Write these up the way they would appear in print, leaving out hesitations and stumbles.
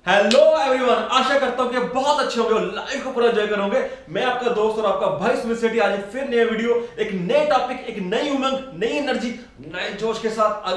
Hello everyone, आशा करता हूं कि बहुत अच्छे होंगे और लाइफ को पूरा एंजॉय करोगे। मैं आपका दोस्त और आपका भाई सुमित सेठी आज फिर नया वीडियो, एक नए टॉपिक, एक नई उमंग, नई एनर्जी, नए जोश के साथ।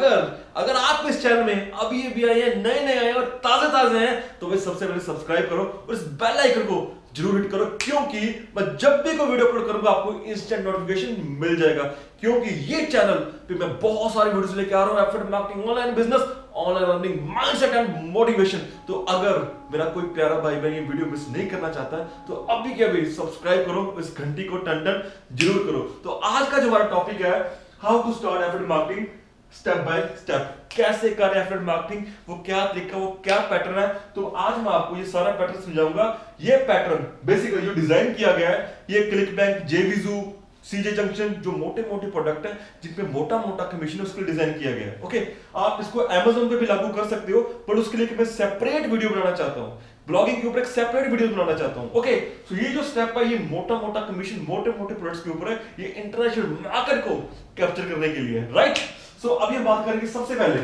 अगर आप इस चैनल में अभी भी आए हैं, नए नए आए हैं और ताजे ताजे हैं, तो भाई सबसे पहले सब्सक्राइब करो और इस बेल आइकन को जरूर हिट करो, क्योंकि मैं जब भी कोई वीडियो अपलोड करूंगा आपको इंस्टेंट नोटिफिकेशन मिल जाएगा। क्योंकि ये चैनल पे मैं बहुत सारी वीडियोस लेके आ रहा हूं, affiliate marketing, online business, online earning, mindset and motivation. तो अगर मेरा कोई प्यारा भाई बहन ये वीडियो मिस नहीं करना चाहता है तो अभी के अभी सब्सक्राइब करो, इस घंटी को टन टन जरूर करो। तो आज का जो हमारा टॉपिक है, how to start affiliate marketing step by step. कैसे करें एफिलिएट मार्केटिंग, वो क्या तरीका, वो क्या पैटर्न है। तो आज मैं आपको ये सारा पैटर्न समझाऊंगा। ये पैटर्न बेसिकली जो डिजाइन किया गया है, ये क्लिक बैंक, जेवीजू, सीजे जंक्शन, जो मोटे मोटे प्रोडक्ट है जिनपे मोटा मोटा कमीशन है, उसके लिए डिजाइन किया गया है। ओके, आप इसको Amazon पे भी लागू कर सकते हो, पर उसके लिए मैं सेपरेट वीडियो बनाना चाहता हूं, ब्लॉगिंग के ऊपर एक सेपरेट वीडियो बनाना चाहता हूं। ओके, तो ये जो स्टेप है, ये मोटा मोटा कमीशन, मोटे मोटे प्रोडक्ट्स के ऊपर है, ये इंटरनेशनल मार्केट को कैप्चर करने के लिए है। राइट, सो अब ये बात करेंगे सबसे पहले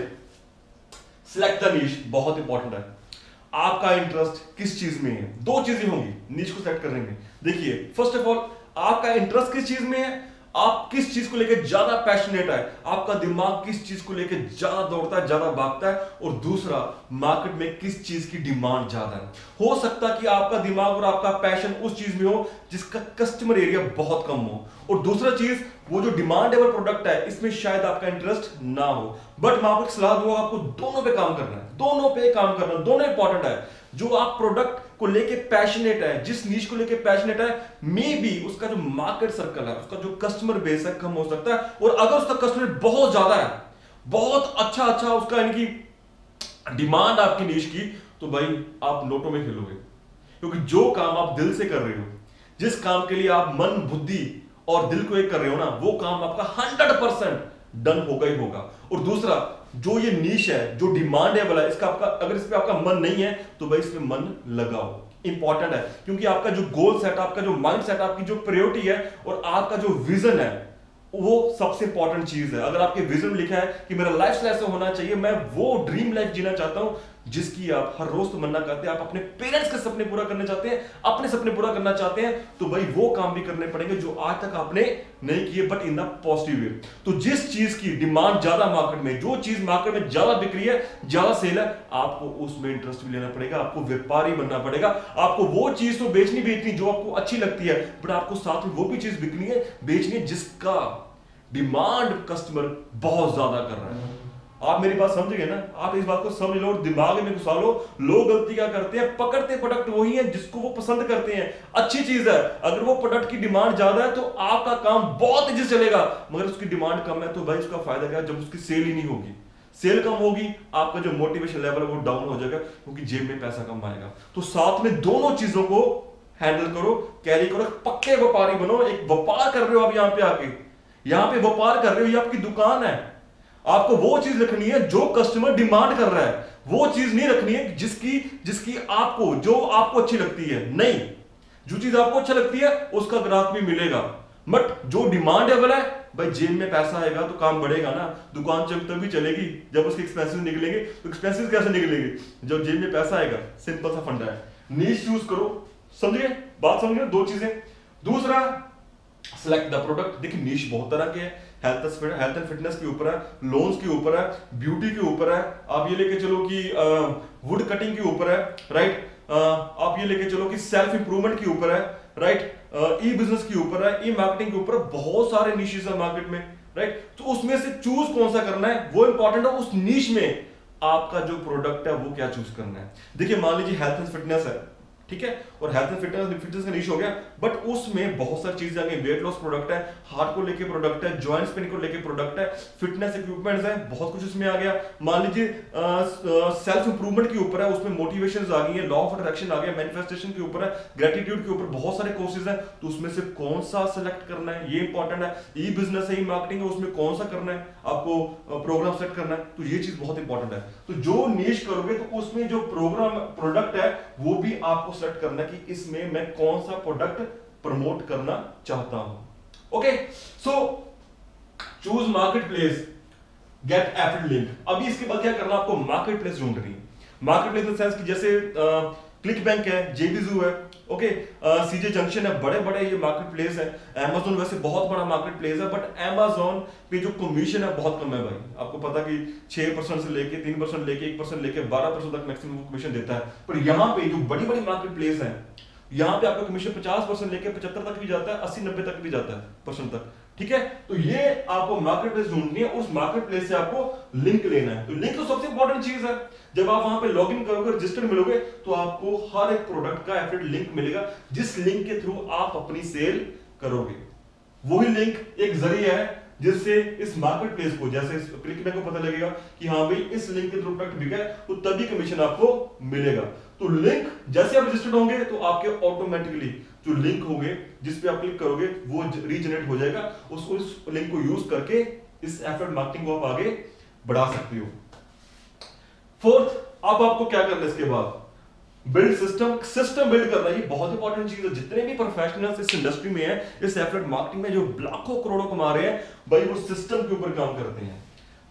सिलेक्ट द नीश। बहुत इंपॉर्टेंट है, आपका इंटरेस्ट किस चीज में है। दो चीजें होंगी नीश को सेलेक्ट करने में। देखिए, फर्स्ट ऑफ ऑल आपका इंटरेस्ट किस चीज में है, आप किस चीज को लेकर ज्यादा पैशनेट है, आपका दिमाग किस चीज को लेकर ज्यादा दौड़ता है, ज्यादा भागता है, और दूसरा मार्केट में किस चीज की डिमांड ज्यादा है। हो सकता है कि आपका दिमाग और आपका पैशन उस चीज में हो जिसका कस्टमर एरिया बहुत कम हो, और दूसरा चीज वो जो डिमांडेबल प्रोडक्ट है इसमें शायद आपका इंटरेस्ट ना हो। बट मैं आपको सलाह दूंगा, आपको दोनों पे काम करना है, दोनों पे काम करना, दोनों इंपॉर्टेंट है। जो आप प्रोडक्ट को लेके पैशनेट है, जिस नीश को लेके पैशनेट है, मे बी उसका जो मार्केट सर्कल है, उसका जो कस्टमर बेस है कम हो सकता है, और अगर उसका कस्टमर बहुत ज्यादा है, बहुत अच्छा उसका यानी कि डिमांड आपकी नीश की, तो भाई आप लोटो में खेलोगे। क्योंकि जो काम आप दिल से कर रहे हो, जिस काम के लिए आप मन, बुद्धि और दिल को एक कर रहे हो ना, वो काम आपका 100% डन होगा ही होगा। और दूसरा, जो ये नीश है, जो डिमांडेबल है, इसका आपका अगर इस पे आपका मन नहीं है तो भाई इस पे मन लगाओ। इंपॉर्टेंट है, क्योंकि आपका जो गोल सेट, आपका जो माइंड सेट, आपकी जो प्रायोरिटी है और आपका जो विजन है, वो सबसे इंपॉर्टेंट चीज है। अगर आपके विजन में लिखा है कि मेरा लाइफस्टाइल ऐसा होना चाहिए, मैं वो ड्रीम लाइफ जीना चाहता हूं जिसकी आप हर रोज तमन्ना करते हैं, आप अपने पेरेंट्स के सपने पूरा करना चाहते हैं, अपने सपने पूरा करना चाहते हैं, तो भाई वो काम भी करने पड़ेंगे जो आज तक आपने नहीं किए, but in the positive way. तो जिस चीज की डिमांड ज्यादा मार्केट में, जो चीज मार्केट में ज्यादा बिक्री है, ज्यादा सेल है, आपको उसमें इंटरेस्ट भी लेना पड़ेगा, आपको व्यापारी बनना पड़ेगा। आपको वो चीज तो बेचनी जो आपको अच्छी लगती है, बट आपको साथ में वो भी चीज बिकनी है, बेचनी है जिसका डिमांड कस्टमर बहुत ज्यादा कर रहा है। आप मेरी बात समझ गए ना? आप इस बात को समझ लो और दिमाग में घुसा लो। लोग गलती क्या करते हैं, पकड़ते प्रोडक्ट वही है जिसको वो पसंद करते हैं। अच्छी चीज है, अगर वो प्रोडक्ट की डिमांड ज्यादा है तो आपका काम बहुत तेजी से चलेगा, मगर उसकी डिमांड कम है तो भाई उसका फायदा क्या है, जब उसकी सेल ही नहीं होगी, सेल कम होगी, आपका जो मोटिवेशन लेवल है वो डाउन हो जाएगा, क्योंकि जेब में पैसा कम आएगा। तो साथ में दोनों चीजों को हैंडल करो, कैरी करो, पक्के व्यापारी बनो। एक व्यापार कर रहे हो आप, यहाँ पे आके, यहाँ पे व्यापार कर रहे हो, ये आपकी दुकान है। आपको वो चीज रखनी है जो कस्टमर डिमांड कर रहा है, वो चीज नहीं रखनी है जिसकी आपको, जो आपको अच्छी लगती है। नहीं, जो चीज आपको अच्छा लगती है उसका ग्राहक भी मिलेगा, बट जो डिमांडेबल है, भाई जेब में पैसा आएगा तो काम बढ़ेगा ना। दुकान जब तभी चलेगी जब उसके एक्सपेंसेस निकलेंगे। तो एक्सपेंसेस कैसे निकलेंगे, जब जेब में पैसा आएगा। सिंपल सा फंडा है, नीश चूज करो। समझिए बात, समझिए दो चीजें। दूसरा, सिलेक्ट द प्रोडक्ट। देखिए, नीश बहुत तरह के हैं, हेल्थ एंड फिटनेस के ऊपर है, लोन्स के ऊपर है, ब्यूटी के ऊपर है, आप ये लेके चलो कि वुड कटिंग के ऊपर है, राइट, आप ये लेके चलो कि सेल्फ इंप्रूवमेंट के ऊपर है, राइट, ई बिजनेस के ऊपर है, ई मार्केटिंग के ऊपर, बहुत सारे नीशेस है मार्केट में, राइट। तो उसमें से चूज कौन सा करना है वो इंपॉर्टेंट है। उस नीश में आपका जो प्रोडक्ट है वो क्या चूज करना है। देखिए, मान लीजिए हेल्थ एंड फिटनेस है, ठीक है, और हेल्थ एंड फिटनेस का नीश हो गया, बट उसमें बहुत सारी चीजें आ गई। वेट लॉस प्रोडक्ट है, हार्ट को लेके प्रोडक्ट है, जॉइंट्स पेन को लेके प्रोडक्ट है, फिटनेस इक्विपमेंट्स है, बहुत कुछ उसमें आ गया। मान लीजिए सेल्फ इंप्रूवमेंट के ऊपर है, उसमें मोटिवेशंस आ गई है, लॉ ऑफ अट्रैक्शन आ गया, मैनिफेस्टेशन के ऊपर है, ग्रेटिट्यूड के ऊपर बहुत सारे कोर्सेज हैं। तो उसमें से कौन सा सिलेक्ट करना है, ये इंपॉर्टेंट है। ई बिजनेस है, ई मार्केटिंग है, उसमें कौन सा करना है, आपको प्रोग्राम सेट करना है। तो ये चीज बहुत इंपॉर्टेंट है। तो जो नीश करोगे तो उसमें जो प्रोग्राम प्रोडक्ट है वो भी आपको सेलेक्ट करना है कि इसमें मैं कौन सा प्रोडक्ट प्रमोट करना चाहता हूं। Okay, so choose marketplace, get affiliate link. अभी इसके बाद क्या करना, आपको मार्केट प्लेस ढूंढनी है। मार्केट प्लेस इन सेंस कि जैसे क्लिक बैंक है, जेबीजू है, ओके, सीजे जंक्शन है, बड़े बड़े ये मार्केट प्लेस है। Amazon वैसे बहुत बड़ा मार्केट प्लेस है, बट Amazon पे जो कमीशन है बहुत कम है भाई। आपको पता कि 6% से लेके 3% लेके 1% लेके 12% तक मैक्सिमम कमीशन देता है। पर यहाँ पे जो बड़ी बड़ी मार्केट प्लेस है, यहाँ पे आपका कमीशन 50% लेके 75 तक भी जाता है, 80-90 तक भी जाता है परसेंट तक। ठीक है, तो ये आपको मार्केट प्लेस ढूंढनी है, उस मार्केट प्लेस से आपको लिंक लेना है। तो लिंक तो सबसे इंपॉर्टेंट चीज है। जब आप वहां पे लॉगिन करोगे, रजिस्टर्ड मिलोगे, तो आपको हर एक प्रोडक्ट का एफिलिएट लिंक मिलेगा, जिस लिंक के थ्रू आप अपनी सेल करोगे। वही लिंक एक जरिया है जिससे इस मार्केट प्लेस को, जैसे क्लिक बैंक को पता लगेगा कि हाँ भाई इस लिंक के थ्रू प्रोडक्ट बिका है, तो तभी कमीशन आपको मिलेगा। तो लिंक जैसे आप रजिस्टर्ड होंगे तो आपके ऑटोमेटिकली जो लिंक होंगे जिस पे आप क्लिक करोगे वो रीजनरेट हो जाएगा। उस लिंक को यूज करके इस एफिलिएट मार्केटिंग को आप आगे बढ़ा सकते हो। फोर्थ, अब आपको क्या करना है इसके बाद, बिल्ड सिस्टम बिल्ड करना। ये बहुत इंपॉर्टेंट चीज है। जितने भी प्रोफेशनल्स इस इंडस्ट्री में है, इस एफिलिएट मार्केटिंग में जो लाखों करोड़ों कमा रहे हैं भाई, वो सिस्टम के ऊपर काम करते हैं।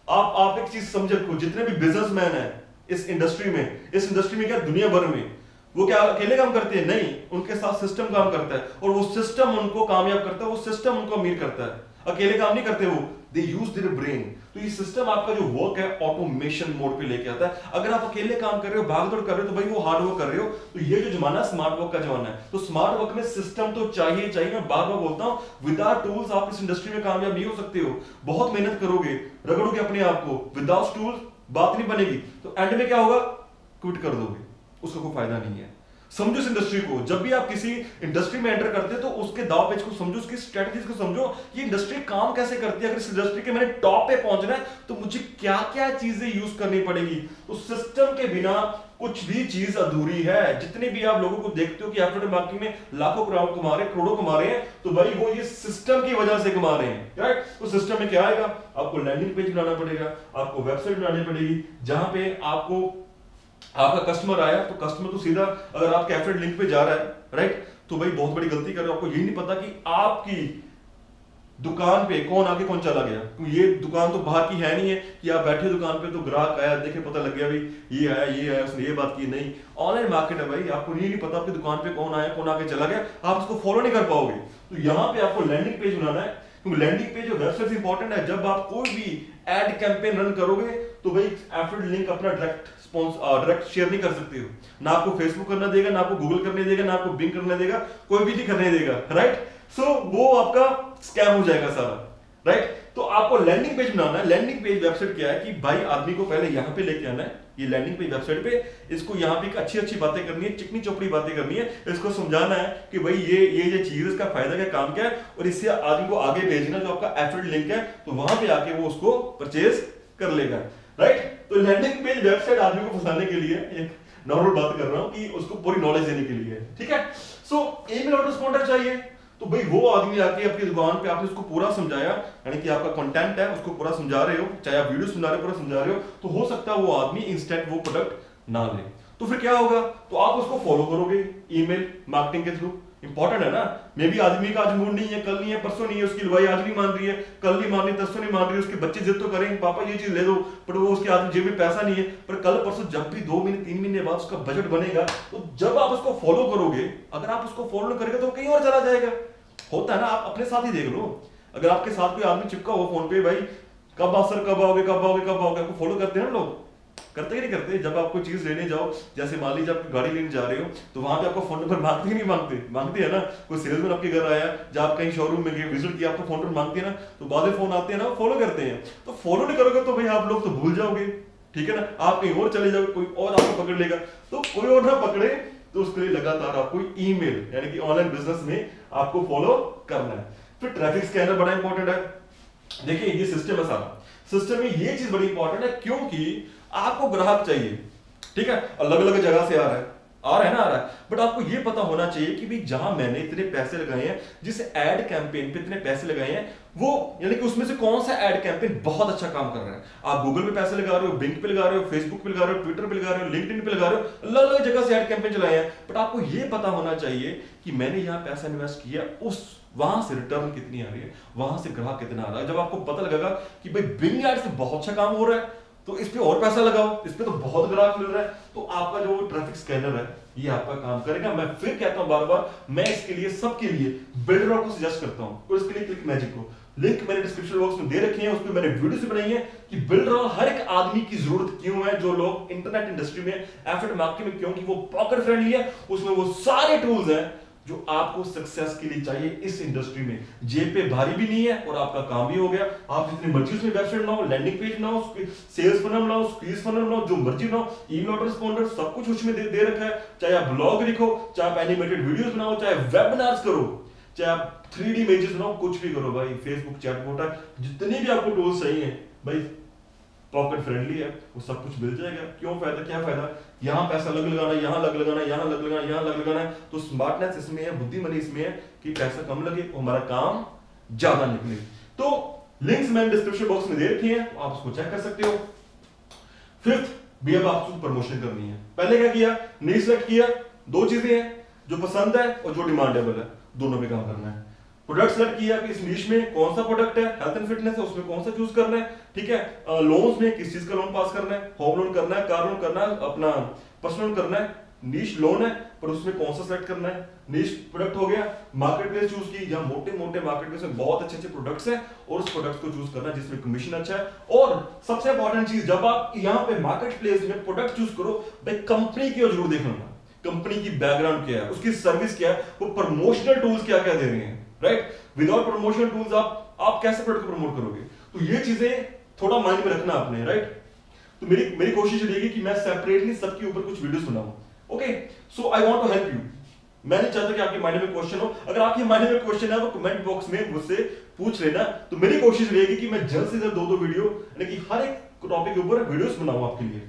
आप एक चीज समझ रखो, जितने भी बिजनेसमैन है इस इंडस्ट्री में क्या दुनिया भर में, वो क्या अकेले काम करते हैं? नहीं, उनके साथ सिस्टम काम करता है, और वो सिस्टम उनको कामयाब करता है, वो सिस्टम उनको अमीर करता है। अकेले काम नहीं करते वो, दे यूज देयर ब्रेन। तो ये सिस्टम आपका जो वर्क है ऑटोमेशन मोड पे लेके आता है। अगर आप अकेले काम कर रहे हो, भागदौड़ कर रहे हो, तो भाई वो हार्ड वर्क कर रहे हो। तो ये जो जमाना है स्मार्ट वर्क का जमाना है, तो स्मार्ट वर्क में सिस्टम तो चाहिए। मैं बार बार बोलता हूं, विदाउट टूल्स आप इस इंडस्ट्री में कामयाब नहीं हो सकते हो। बहुत मेहनत करोगे, रगड़ोगे अपने आप को, विदाउट टूल्स बात नहीं बनेगी। तो एंड में क्या होगा, क्विट कर दोगे, उसका कोई फायदा नहीं है। समझो इस इंडस्ट्री को। जब भी आप किसी इंडस्ट्री में एंटर करते हो तो उसके दाव पेच को समझो, उसकी स्ट्रेटजीज को समझो, ये इंडस्ट्री काम कैसे करती है। अगर इस इंडस्ट्री के मैंने टॉप पे पहुंचना है तो मुझे क्या क्या चीजें यूज करनी पड़ेगी। तो सिस्टम के बिना कुछ भी चीज अधूरी है। जितने भी आप लोगों को देखते हो कि एफिलिएट मार्केटिंग में लाखों करोड़ों कमा रहे हैं, तो भाई वो ये सिस्टम की वजह से कमा रहे हैं, राइट। तो सिस्टम में क्या आएगा, आपको लैंडिंग पेज बनाना पड़ेगा, आपको वेबसाइट बनानी पड़ेगी, जहां पे आपका कस्टमर आया तो कस्टमर तो सीधा अगर आपके एफिलिएट लिंक पे जा रहा है, राइट, तो भाई बहुत बड़ी गलती कर रहे हो। आपको यही नहीं पता कि आपकी दुकान पे कौन आके कौन चला गया। ये दुकान तो बाहर की है नहीं है कि आप बैठे दुकान पे तो ग्राहक आया, देखे पता लग गया भाई ये आया उसने ये बात की। नहीं, ऑनलाइन मार्केट है भाई, आपको ये नहीं पता आपकी दुकान पे कौन आया कौन आके चला गया, आप उसको फॉलो नहीं कर पाओगे। तो यहाँ पे आपको लैंडिंग पेज बनाना है, क्योंकि लैंडिंग पेज और वेबसाइट इंपॉर्टेंट है। जब आप कोई भी एड कैंपेन रन करोगे तो भाई एफिलिएट लिंक अपना डायरेक्ट शेयर नहीं कर सकते हो। ना आपको फेसबुक करना देगा, ना आपको गूगल करने देगा, ना आपको बिंग करने देगा, कोई भी नहीं करने देगा, राइट। सो वो आपका स्कैम हो जाएगा सारा, राइट। तो आपको लैंडिंग पेज बनाना है। लैंडिंग पेज वेबसाइट क्या है कि भाई आदमी को पहले यहाँ पे लेके आना है, ये लैंडिंग पेज वेबसाइट पे, इसको यहाँ पे अच्छी अच्छी बातें करनी है, चिकनी चौपड़ी बातें करनी है, इसको समझाना है कि भाई ये चीज, इसका फायदा क्या, काम क्या है, और इससे आदमी को आगे भेजना जो आपका एफिलिएट लिंक है, तो वहां पे आके वो उसको परचेज कर लेगा, राइट। तो लैंडिंग पेज वेबसाइट आदमी को फंसाने के लिए एक नॉर्मल बात कर रहा हूं कि उसको पूरी नॉलेज देने के लिए, ठीक है। सो ईमेल ऑटोस्पॉन्डर चाहिए, तो भाई वो आदमी आके आपकी दुकान पे आपने उसको पूरा समझाया, यानी कि आपका कंटेंट है उसको पूरा समझा रहे हो, चाहे आप वीडियो सुना रहे हो पूरा समझा रहे हो, तो हो सकता है वो आदमी इंस्टेंट वो प्रोडक्ट ना ले। तो फिर क्या होगा, तो आप उसको फॉलो करोगे ईमेल मार्केटिंग के थ्रू। इंपॉर्टेंट है ना, मे भी आदमी का आज मूड नहीं है, कल नहीं है, परसों नहीं है, उसकी लुगाई आज नहीं मान रही है, कल नहीं मान रही, तरसों नहीं मान रही है, उसके बच्चे जिद तो करेंगे पापा ये चीज ले दो, पर वो उसके आदमी जेब में पैसा नहीं है। पर कल परसों जब भी 2 महीने 3 महीने बाद उसका बजट बनेगा, तो जब आप उसको फॉलो करोगे, अगर आप उसको फॉलो नहीं करेंगे तो कहीं और चला जाएगा। होता है ना, आप अपने साथ ही देख लो, अगर आपके साथ कोई आदमी चिपका हो फोन पे, भाई कब आओ सर, कब आओगे कब आओगे कब आओगे, आपको फॉलो करते हैं ना लोग, करते ही नहीं करते। जब आप कोई चीज लेने जाओ, जैसे मान लीजिए आप गाड़ी लेने जा रहे हो, तो वहां पे आपको फोन नंबर मांगते ही नहीं, मांगते हैं ना। कोई सेल्समैन आपके घर आया, जब आप कहीं शोरूम में गए विजिट किया, आपको फोन नंबर मांगते हैं ना, तो बाद में फोन आते हैं ना, फॉलो करते हैं। तो फॉलो नहीं करोगे तो भाई आप लोग तो भूल जाओगे, ठीक है ना, आप कहीं और चले जाओगे, कोई और आपको पकड़ लेगा। तो कोई और ना पकड़े तो उसके लिए लगातार आपको ईमेल यानी कि ऑनलाइन बिजनेस में आपको फॉलो करना है। फिर ट्रैफिक स्कैनर बड़ा इंपॉर्टेंट है। देखिए ये सिस्टम है सारा, सिस्टम में ये चीज बड़ी इंपॉर्टेंट है, क्योंकि आपको ग्राहक चाहिए, ठीक है, अलग अलग जगह से आ रहा है बट आपको ये पता होना चाहिए कि भाई जहां मैंने इतने पैसे लगाए हैं, जिस एड कैंपेन पे इतने पैसे लगाए हैं, वो यानी कि उसमें से कौन सा एड कैंपेन बहुत अच्छा काम कर रहा है। आप गूगल पे पैसे लगा रहे हो, बिंग पे लगा रहे हो, फेसबुक पे लगा रहे हो, ट्विटर पे लगा रहे हो, लिंक्डइन पे लगा रहे हो, अलग अलग जगह से एड कैंपेन चलाए हैं, बट आपको ये पता होना चाहिए कि मैंने यहाँ पैसा इन्वेस्ट किया, उस वहां से रिटर्न कितनी आ रही है, वहां से ग्राहक कितना आ रहा है। जब आपको पता लगेगा कि भाई बिंग एड से बहुत अच्छा काम हो रहा है, तो इस पे और पैसा लगाओ, इस पे तो बहुत ग्राहक मिल रहा है, तो आपका जो ट्रैफिक स्कैनर है ये आपका काम करेगा। मैं फिर कहता हूं बार बार, मैं इसके लिए सबके लिए बिल्डरॉक को सजेस्ट करता हूं, और इसके लिए क्लिक मैजिक को, लिंक मैंने डिस्क्रिप्शन बॉक्स में दे रखी है, उस पर मैंने वीडियो से बनाई है कि बिल्डरॉक हर एक आदमी की जरूरत क्यों है, जो लोग इंटरनेट इंडस्ट्री में एफिलिएट मार्केटिंग में, क्योंकि वो पॉकेट फ्रेंडली है, उसमें वो सारे टूल्स हैं जो आपको सक्सेस के लिए चाहिए इस इंडस्ट्री में। जेब पे भारी भी नहीं है और आपका काम भी हो गया। आप जितनी मर्जी उसमें वेबसाइट बनाओ, लैंडिंग पेज बनाओ, सेल्स फनल बनाओ, स्क्वीज फनल बनाओ, जो मर्जी बनाओ, ईमेल ऑटोरेस्पॉन्डर सब कुछ उसमें दे रखा है। चाहे आप ब्लॉग लिखो, चाहे आप एनिमेटेड वीडियोस बनाओ, चाहे वेबिनार्स करो, चाहे आप 3D इमेजेस बनाओ, कुछ भी करो भाई। फेसबुक चैटबॉट है, जितने भी आपको टूल्स चाहिए भाई, पॉकेट फ्रेंडली है, वो सब कुछ मिल जाएगा। क्यों फायदा, क्या फायदा, यहाँ पैसा लग लगाना, यहाँ लग लगाना, यहाँ लग लगाना, यहाँ लग लगाना है। तो स्मार्टनेस इसमें है, बुद्धिमनी इसमें है कि पैसा कम लगे और हमारा काम ज्यादा निकले। तो लिंक्स मैंने डिस्क्रिप्शन बॉक्स में दे रखी है, आप उसको चेक कर सकते हो। फिफ्थ भी अब आपको प्रमोशन करनी है। पहले क्या किया, नहीं सिलेक्ट किया, दो चीजें हैं, जो पसंद है और जो डिमांडेबल है, दोनों पे काम करना है। प्रोडक्ट सेलेक्ट किया कि इस नीश में कौन सा प्रोडक्ट है, हेल्थ एंड फिटनेस है, उसमें कौन सा चूज करना है, ठीक है। लोन्स में किस चीज का लोन पास करना है, होम लोन करना है, कार लोन करना है, अपना पर्सनल लोन करना है, नीश लोन है पर उसमें कौन सा सेलेक्ट करना है। नीश प्रोडक्ट हो गया, मार्केट प्लेस चूज की, जहां मोटे मोटे मार्केट प्लेस में बहुत अच्छे अच्छे प्रोडक्ट्स हैं और उस प्रोडक्ट्स को चूज करना है जिसमें कमीशन अच्छा है। और सबसे इंपॉर्टेंट चीज, जब आप यहाँ पे मार्केट प्लेस में प्रोडक्ट चूज करो भाई, कंपनी की जरूर देखना, कंपनी की बैकग्राउंड क्या है, उसकी सर्विस क्या है, वो प्रमोशनल टूल्स क्या क्या दे रहे हैं, राइट। विदाउट प्रमोशनल टूल्स आप कैसे प्रोडक्ट को प्रमोट करोगे। तो ये चीजें थोड़ा माइंड में रखना आपने, राइट। तो मेरी कोशिश रहेगी कि मैं सेपरेटली सबके ऊपर कुछ वीडियोस बनाऊं। Okay, so I want to help you. मैं नहीं चाहता कि आपके माइंड में क्वेश्चन हो, अगर आपके माइंड में क्वेश्चन है वो कमेंट बॉक्स में मुझसे पूछ लेना। तो मेरी कोशिश रहेगी कि मैं जल्द से जल्द दो वीडियो, यानी कि हर एक टॉपिक के ऊपर वीडियोस बनाऊं आपके लिए।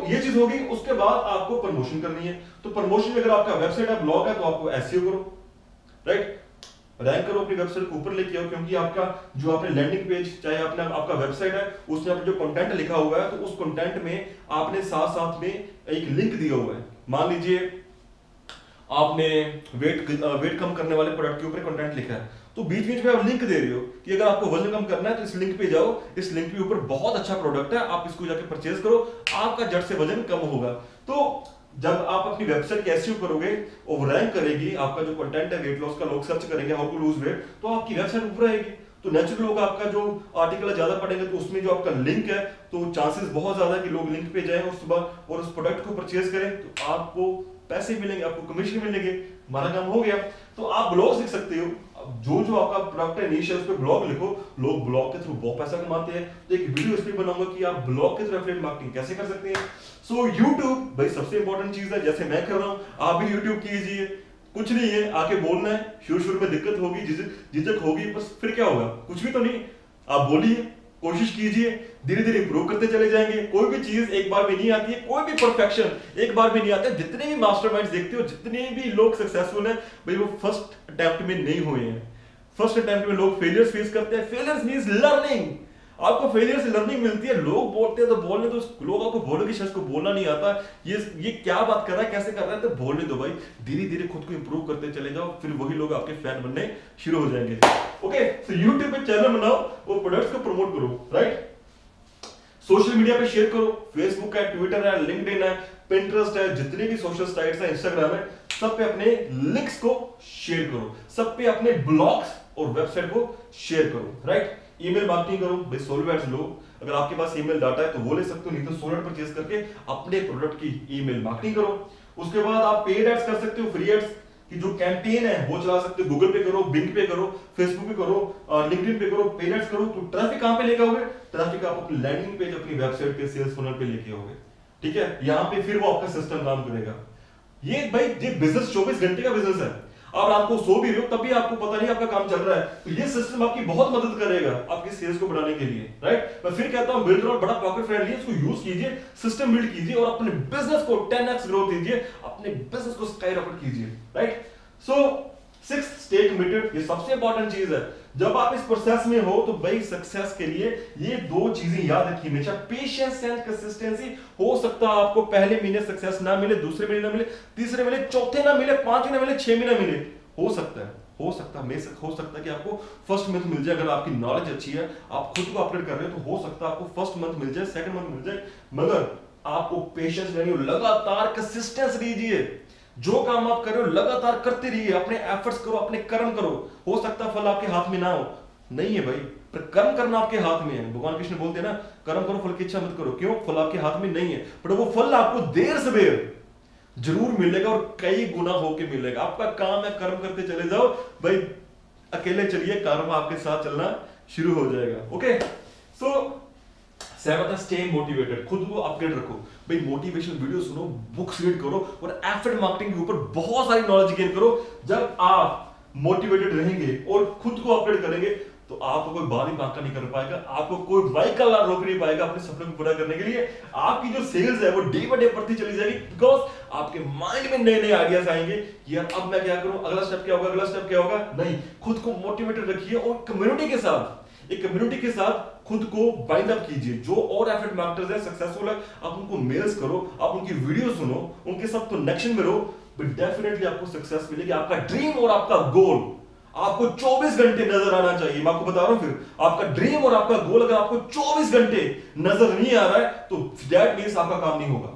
ये चीज होगी। उसके बाद आपको प्रमोशन करनी है। तो प्रमोशन में अगर आपका वेबसाइट है, ब्लॉग है, तो आपको एसईओ करो, राइट। रैंक करो, अपनी वेबसाइट को ऊपर लेके आओ, क्योंकि आपका जो आपने लैंडिंग पेज, चाहे अपना आपका वेबसाइट है, उसमें आपने जो कंटेंट लिखा हुआ है, तो उस कंटेंट में आपने साथ साथ में एक लिंक दिया हुआ है। मान लीजिए आपने वेट कम करने वाले प्रोडक्ट के ऊपर कंटेंट लिखा है, तो बीच बीच में आप लिंक दे रहे हो कि अगर आपको वजन कम करना है तो इस लिंक पे जाओ, इस लिंक के ऊपर बहुत अच्छा प्रोडक्ट है, आप इसको जाके परचेज करो, आपका झट से वजन कम होगा। तो जब आप अपनी वेबसाइट एसईओ करोगे और रैंक करेगी, आपका जो कंटेंट है वेट लॉस का, लोग सर्च करेंगे हाउ टू लूज वेट, तो आपकी वेबसाइट ऊपर आएगी। तो नेचुरल लोग आपका जो आर्टिकल ज्यादा पढ़ेंगे, तो उसमें जो आपका लिंक है, तो चांसेस बहुत ज्यादा है कि लोग लिंक पे जाएं और सुबह और उस प्रोडक्ट को परचेज करें, तो आपको पैसे मिलेंगे, आपको कमीशन मिलेंगे, हमारा काम हो गया। तो आप ब्लॉग लिख सकते हो, जो आपका प्रोडक्ट है, नीश है, उस पे ब्लॉग लिखो, लोग ब्लॉग के थ्रू बहुत पैसा कमाते हैं। तो एक वीडियो इस पे बनाऊंगा कि आप ब्लॉग के थ्रू एफिलिएट मार्केटिंग कैसे कर सकते हैं। सो यूट्यूब भाई सबसे इंपॉर्टेंट चीज है, जैसे मैं कर रहा हूं, आप भी यूट्यूब कीजिए। कुछ नहीं है, आके बोलना है, शुरू में दिक्कत होगी, झिझक होगी, बस फिर क्या होगा, कुछ भी तो नहीं, आप बोलिए, कोशिश कीजिए, धीरे धीरे इंप्रूव करते चले जाएंगे। कोई भी चीज एक बार में नहीं आती है, कोई भी परफेक्शन एक बार में नहीं आता है। जितने भी मास्टरमाइंड्स देखते हो, जितने भी लोग सक्सेसफुल हैं भाई, वो फर्स्ट अटेम्प्ट में नहीं हुए हैं। फर्स्ट अटेम्प्ट में लोग फेलियर्स फेस करते हैं। फेलियर्स मींस लर्निंग, आपको फेलियर से लर्निंग मिलती है। लोग बोलते हैं तो बोलने दो, लोग आपको बोलोगे शायद को बोलना नहीं आता, ये क्या बात कर रहा है, कैसे कर रहा है, तो बोलने दो भाई, धीरे धीरे खुद को इंप्रूव करते चले जाओ, फिर वही लोग आपके फैन बनने शुरू हो जाएंगे। ओके, सो यूट्यूब पे चैनल बनाओ और प्रोडक्ट्स को प्रमोट करो, राइट। सोशल मीडिया पे शेयर करो, फेसबुक है, ट्विटर है, लिंक्डइन है, पिंटरेस्ट है, जितने भी सोशल साइट्स है, इंस्टाग्राम है, सब पे अपने लिंक्स को शेयर करो, सब पे अपने ब्लॉग्स और वेबसाइट को शेयर करो, राइट। ईमेल मार्केटिंग करो भाई, सोलवेट्स लो, अगर आपके पास ईमेल डाटा है तो वो ले सकते हो, नहीं तो सोलवेट परचेज करके अपने प्रोडक्ट की ईमेल मार्केटिंग करो। उसके बाद आप पेड एड्स कर सकते हो, फ्री एड्स की जो कैंपेन है वो चला सकते हो, गूगल पे करो, बिंग पे करो, फेसबुक पे करो, लिंक्डइन पे करो, पेड एड्स करो। तो ट्रैफिक कहां पे लेके आओगे, ट्रैफिक आप अपनी लैंडिंग पेज, अपनी वेबसाइट के सेल्स फनल पे लेके आओगे, ठीक है। यहां पे फिर वो आपका सिस्टम काम करेगा। ये भाई ये बिजनेस 24 घंटे का बिजनेस है। आप रात को सो भी रहे हो तब भी आपको पता नहीं आपका काम चल रहा है, तो ये सिस्टम आपकी बहुत मदद करेगा आपकी सेल्स को बढ़ाने के लिए, राइट। मैं फिर कहता हूं, बिल्डर बड़ा पॉकेट फ्रेंडली है, इसको यूज कीजिए, सिस्टम बिल्ड कीजिए और अपने बिजनेस को 10x ग्रोथ दीजिए, अपने बिजनेस को स्काई रॉकेट कीजिए, राइट। सो 6 स्टे कमिटेड, ये सबसे इंपॉर्टेंट चीज है। जब आप इस प्रोसेस में हो तो भाई सक्सेस के लिए ये दो चीजें याद रखिए हमेशा, पेशेंस एंड कंसिस्टेंसी। हो सकता है आपको पहले महीने सक्सेस ना मिले, दूसरे महीने ना मिले, तीसरे मिले, चौथे ना मिले, 5 महीने मिले, 6 महीने मिले, हो सकता है, हो सकता है कि आपको फर्स्ट मंथ मिल जाए, अगर आपकी नॉलेज अच्छी है, आप खुद को अपडेट कर रहे हो, तो हो सकता है आपको फर्स्ट मंथ मिल जाए, सेकंड मंथ मिल जाए, मगर आपको पेशेंस लेनी हो, लगातार कंसिस्टेंस लीजिए। जो काम आप कर रहे हो लगातार करते रहिए, अपने एफर्ट्स करो, अपने कर्म करो। हो सकता है फल आपके हाथ में ना हो, नहीं है भाई, पर कर्म करना आपके हाथ में है। भगवान कृष्ण बोलते हैं ना, कर्म करो फल की इच्छा मत करो। क्यों? फल आपके हाथ में नहीं है, पर वो फल आपको देर से देर जरूर मिलेगा और कई गुना होके मिलेगा। आपका काम है कर्म करते चले जाओ भाई, अकेले चलिए, कर्म आपके साथ चलना शुरू हो जाएगा। ओके, सो सेवंथ है स्टे मोटिवेटेड, खुद को अपडेट रखो भाई। मोटिवेशनल वीडियो सुनो, बुक्स रीड करो और एफर्ट मार्केटिंग के ऊपर बहुत सारी नॉलेज गेन करो। जब आप मोटिवेटेड रहेंगे और खुद को अपडेट करेंगे तो आपको कोई बाहरी बांका नहीं कर पाएगा, आपको कोई व्हीकल रोक नहीं पाएगा अपने सपने को पूरा करने के लिए। आपकी जो सेल्स है वो डे बाय डे बढ़ती चली जाएगी, बिकॉज आपके माइंड में नए नए आइडियाज आएंगे कि यार अब मैं क्या करूं, अगला स्टेप क्या होगा, अगला स्टेप क्या होगा। नहीं, खुद को मोटिवेटेड रखिए और कम्युनिटी के साथ, एक कम्युनिटी के साथ खुद को बाइंड अप कीजिए। जो और एफर्ट मार्केटर्स हैं, सक्सेसफुल है, आप उनको मेल्स करो, आप उनकी वीडियो सुनो, उनके साथ कनेक्शन में रहो, बट डेफिनेटली आपको सक्सेस मिलेगी। आपका ड्रीम और आपका गोल आपको 24 घंटे नजर आना चाहिए। मैं आपको बता रहा हूं, फिर आपका ड्रीम और आपका गोल अगर आपको 24 घंटे नजर नहीं आ रहा है तो दैट मींस आपका काम नहीं होगा।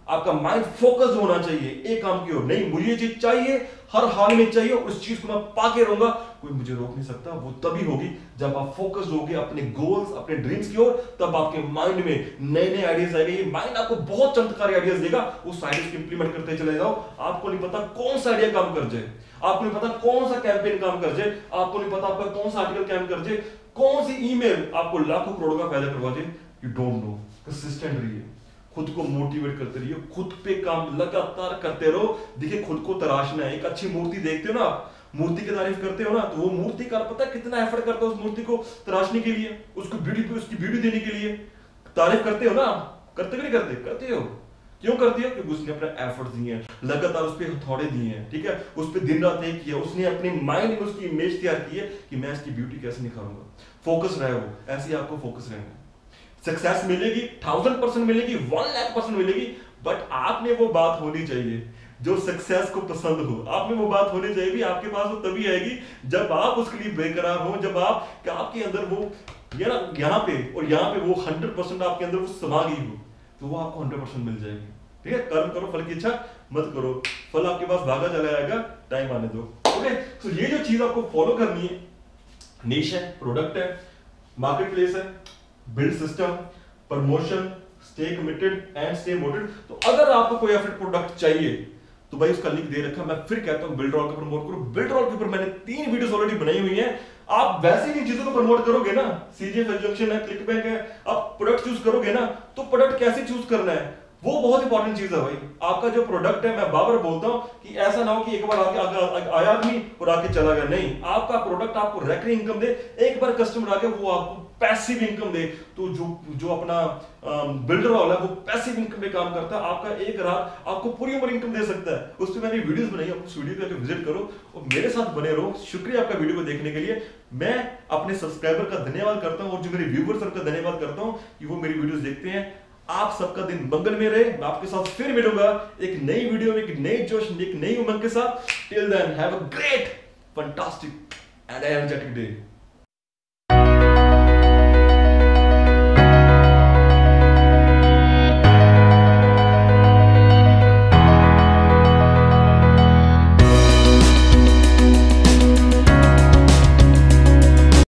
आपका माइंड फोकस्ड होना चाहिए एक काम की ओर। नहीं, मुझे ये चीज चाहिए, हर हाल में चाहिए, उस चीज को मैं पाके रहूंगा, कोई मुझे रोक नहीं सकता। वो तभी होगी जब आप फोकस्ड होगे अपने गोल्स, अपने ड्रीम्स की ओर, तब आपके माइंड में नए नए आइडियाज आएंगे। ये माइंड आपको बहुत चमत्कारी आइडियाज देगा, उस आइडियाज को इंप्लीमेंट करते चले जाओ। आपको नहीं पता कौन सा आइडिया काम कर जाए, आपको नहीं पता कौन सा कैंपेन काम कर जाए, आपको नहीं पता आपका कौन सा आर्टिकल काम कर जाए, कौन सी ईमेल आपको लाखों करोड़ों का फायदा करवा जाए। You don't know. कंसिस्टेंट रहिए, खुद को मोटिवेट करते रहिए, खुद पे काम लगातार करते रहो। देखिए, खुद को तराशना है। एक अच्छी मूर्ति देखते हो ना, आप मूर्ति की तारीफ करते हो ना, तो वो मूर्तिकार पता है कितना एफर्ट करता है उस मूर्ति को तराशने के लिए, उसको ब्यूटी पे उसकी ब्यूटी देने के लिए। तारीफ करते हो ना, करते कि नहीं करते? करते हो। क्यों करती है? क्योंकि उसने अपने एफर्ट दिए हैं, लगातार उस पर हथौड़े दिए हैं, ठीक है, उस पर दिन रात एक किया, उसने अपने माइंड में उसकी इमेज तैयार की है कि मैं इसकी ब्यूटी कैसे निखारूंगा। फोकस रहे वो, ऐसे ही आपको फोकस रहना। सक्सेस मिलेगी, 1000% मिलेगी, 1,00,000% मिलेगी, बट आप में वो बात होनी चाहिए जो सक्सेस को पसंद हो। आप में वो बात होनी चाहिए भी, आपके पास वो तभी आएगी जब आप उसके लिए बेकरार हो, जब आपके अंदर वो यहाँ पे और यहाँ पे वो 100% आपके अंदर वो समा गई हो, तो वो आपको 100% मिल जाएगी। ठीक है, कर्म करो, फल की इच्छा मत करो, फल आपके पास भागा चला जाएगा, टाइम आने दो। ओके, तो ये जो चीज आपको फॉलो करनी है, निश है, प्रोडक्ट है, मार्केट प्लेस है, build system, promotion, stay committed and stay motivated. तो अगर आपको कोई एफर्ट प्रोडक्ट चाहिए तो भाई उसका लिंक दे रखा। मैं फिर कहता हूं, बिल्डरॉल को प्रमोट करो। बिल्डरॉल के ऊपर मैंने 3 वीडियोस ऑलरेडी बनाई हुई हैं। आप वैसे ही चीजों को प्रमोट करोगे ना, सीजीएफ जंक्शन है, क्लिक बैंक है, आप प्रोडक्ट चूज करोगे ना, तो प्रोडक्ट कैसे चूज करना है वो बहुत इंपॉर्टेंट चीज है भाई। आपका जो प्रोडक्ट है, मैं बार बार बोलता हूं कि ऐसा ना हो कि एक बार आया आदमी और आके चला गया। नहीं, आपका प्रोडक्ट आपको रेकरिंग इनकम दे। एक बार कस्टमर आ गया, वो आपको पैसिव इनकम दे। तो जो अपना बिल्डर वाला है वो पैसिव इनकम पे काम करता है। आपका एक ग्राहक आपको पूरी उम्र इनकम दे सकता है। उस पर मैंने वीडियोस बनाई है, उस वीडियो पे विजिट करो और मेरे साथ बने रहो। शुक्रिया आपका वीडियो को देखने के लिए। मैं अपने सब्सक्राइबर का धन्यवाद करता हूं और जो मेरे व्यूअर्स का धन्यवाद करता हूं कि वो मेरी वीडियोस देखते हैं। आप सबका दिन मंगल में रहे। मैं आपके साथ फिर मिलूंगा एक नई वीडियो में, एक नई जोश, एक नई उमंग के साथ। Till then have a great, fantastic and energetic day.